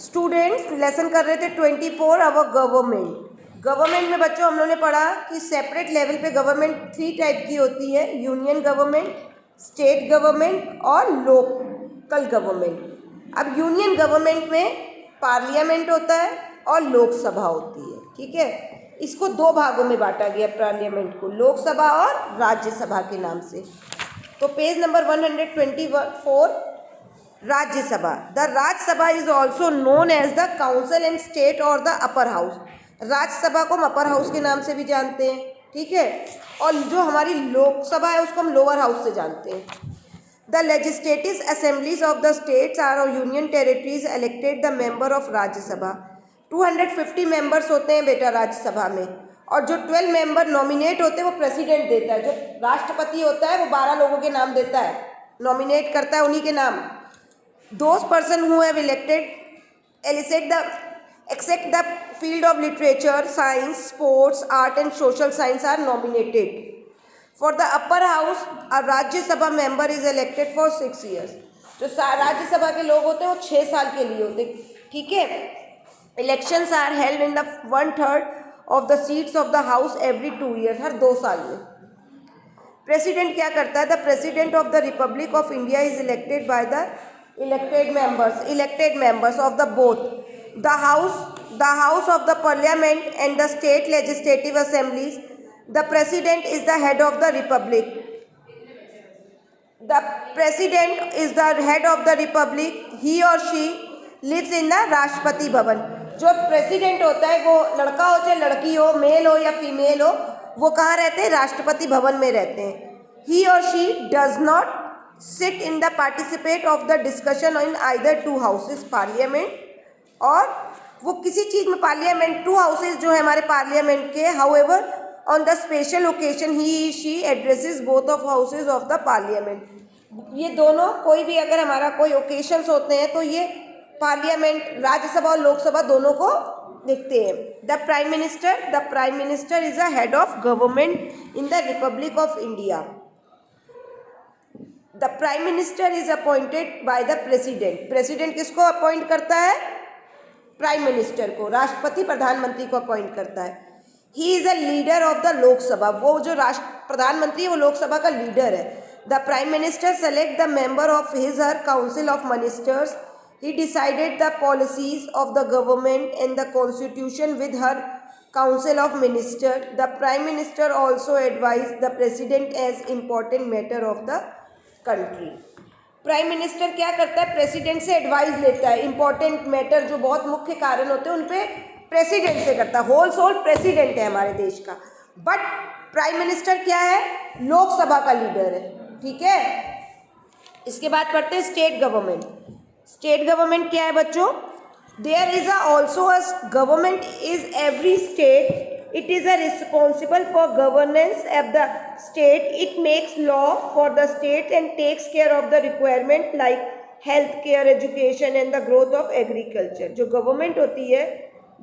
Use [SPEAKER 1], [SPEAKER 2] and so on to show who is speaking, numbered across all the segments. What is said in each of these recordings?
[SPEAKER 1] Students lesson कर रहे थे 24 अवर गवर्नमेंट। गवर्नमेंट में बच्चों हम लोगों ने पढ़ा कि सेपरेट लेवल पे गवर्नमेंट 3 टाइप की होती है, यूनियन गवर्नमेंट, स्टेट गवर्नमेंट और लोकल गवर्नमेंट। अब यूनियन गवर्नमेंट में पार्लियामेंट होता है और लोकसभा होती है, ठीक है। इसको दो भागों में बांटा गया पार्लियामेंट को, लोकसभा और राज्यसभा के नाम से। तो page number 124, Rajya Sabha. The Rajya Sabha is also known as the council and state और द अपर हाउस। राज्यसभा को हम अपर हाउस के नाम से भी जानते हैं, ठीक है, और जो हमारी लोकसभा है उसको हम लोअर हाउस से जानते हैं। The legislative assemblies of the states are और union territories elected the member of Rajya Sabha. 250 members होते हैं बेटा राज्यसभा में, और जो 12 मेंबर नॉमिनेट होते हैं वो प्रेसिडेंट देता है। जो राष्ट्रपति होता है वो 12 लोगों के नाम देता है, नॉमिनेट करता है उन्हीं के नाम। Those person who have except the field of literature, science, sports, art and social science are nominated. For the upper house, a Rajya Sabha member is elected for 6 years. जो राज्यसभा के लोग होते हैं वो 6 साल के लिए होते हैं, ठीक है। Elections are held in the 1/3 of the seats of the house every 2 years, हर 2 साल में। प्रेसिडेंट क्या करता है? The president of the Republic of India is elected by the elected members of the both the house of the parliament and the state legislative assemblies. The president is the head of the republic. The president is the head of the republic. He or she lives in the Rashtrapati Bhavan. जो president होता है वो लड़का हो चाहे लड़की हो, mail हो या फीमेल हो, वो कहाँ रहते हैं? राष्ट्रपति भवन में रहते हैं। He or she does not sit in the participate of the discussion in either two houses parliament, और वो किसी चीज़ में पार्लियामेंट, 2 हाउसेज जो है हमारे पार्लियामेंट के, however on the special occasion he she addresses both of houses of the parliament। ये दोनों कोई भी अगर हमारा कोई ओकेशंस होते हैं तो ये पार्लियामेंट, राज्यसभा और लोकसभा दोनों को देखते हैं। The prime minister is a head of government in the Republic of India. The prime minister is appointed by the president. President किसको अपॉइंट करता है? प्राइम मिनिस्टर को। राष्ट्रपति प्रधानमंत्री को अपॉइंट करता है। He is a leader of the Lok Sabha. वो जो प्रधानमंत्री है वो लोकसभा का लीडर है। The prime minister select the member of his her council of ministers. He decided the policies of the government and the constitution with her council of minister. The prime minister also advise the president as important matter of the country. Prime minister क्या करता है? President से advice लेता है, important matter जो बहुत मुख्य कारण होते हैं उन पे प्रेसिडेंट से करता है। होल सोल प्रेसिडेंट है हमारे देश का, बट प्राइम मिनिस्टर क्या है? लोकसभा का लीडर है, ठीक है। इसके बाद पढ़ते हैं स्टेट गवर्नमेंट। स्टेट गवर्नमेंट क्या है बच्चों? There is also a government is every state. It is a responsible for governance of the state. It makes law for the state and takes care of the requirement like health care, education and the growth of agriculture. जो government होती है,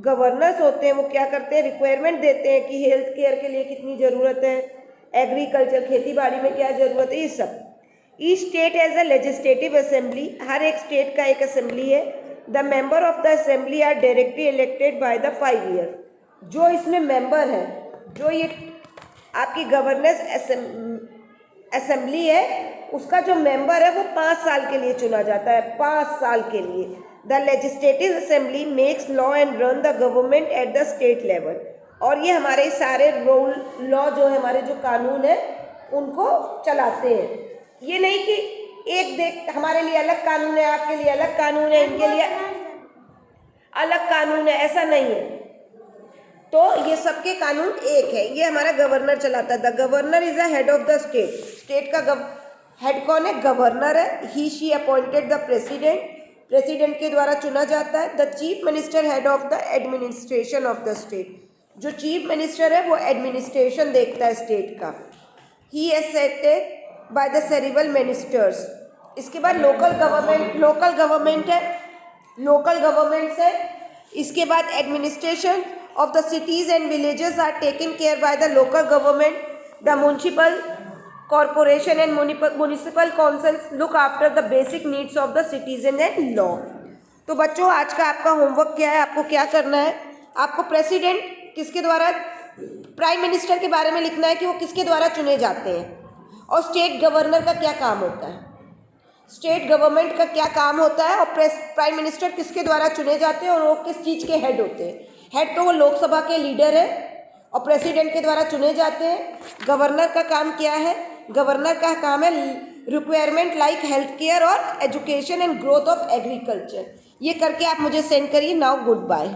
[SPEAKER 1] governors होते हैं, वो क्या करते हैं? Requirement देते हैं कि हेल्थ केयर के लिए कितनी ज़रूरत है, एग्रीकल्चर खेती बाड़ी में क्या ज़रूरत है, ये सब। Each state has a legislative assembly. हर एक स्टेट का एक असेंबली है। The member of the assembly are directly elected by the 5 year. जो इसमें मेंबर है, जो ये आपकी गवर्नेंस असेंबली है, उसका जो मेंबर है वो 5 साल के लिए चुना जाता है, 5 साल के लिए। The legislative assembly makes law and run the government at the state level. और ये हमारे सारे रूल लॉ जो है, हमारे जो कानून है उनको चलाते हैं। ये नहीं कि एक देख हमारे लिए अलग कानून है, आपके लिए अलग कानून है, इनके लिए अलग कानून है, ऐसा नहीं है। तो ये सबके कानून एक है। ये हमारा गवर्नर चलाता है। The governor is the head of the state. State का हेड कौन है? गवर्नर है। He she appointed the president. President के द्वारा चुना जाता है। The chief minister head of the administration of the state. जो चीफ मिनिस्टर है वो एडमिनिस्ट्रेशन देखता है स्टेट का। He is seated by the cerebral ministers. इसके बाद लोकल गवर्नमेंट है, लोकल गवर्नमेंट्स है। इसके बाद administration of the cities and villages are taken care by the local government. The municipal corporation and municipal councils look after the basic needs of the citizen and law. तो बच्चों आज का आपका homework क्या है, आपको क्या करना है, आपको प्रेसिडेंट किसके द्वारा, प्राइम मिनिस्टर के बारे में लिखना है कि वो किसके द्वारा चुने जाते हैं, और स्टेट गवर्नर का क्या काम होता है, स्टेट गवर्नमेंट का क्या काम होता है, और प्राइम मिनिस्टर किसके द्वारा चुने जाते हैं और वो किस चीज़ के हेड होते हैं। हेड तो वो लोकसभा के लीडर है और प्रेसिडेंट के द्वारा चुने जाते हैं। गवर्नर का काम क्या है, गवर्नर का काम है रिक्वायरमेंट लाइक हेल्थ केयर और education and growth of agriculture. ये करके आप मुझे सेंड करिए। Now good bye.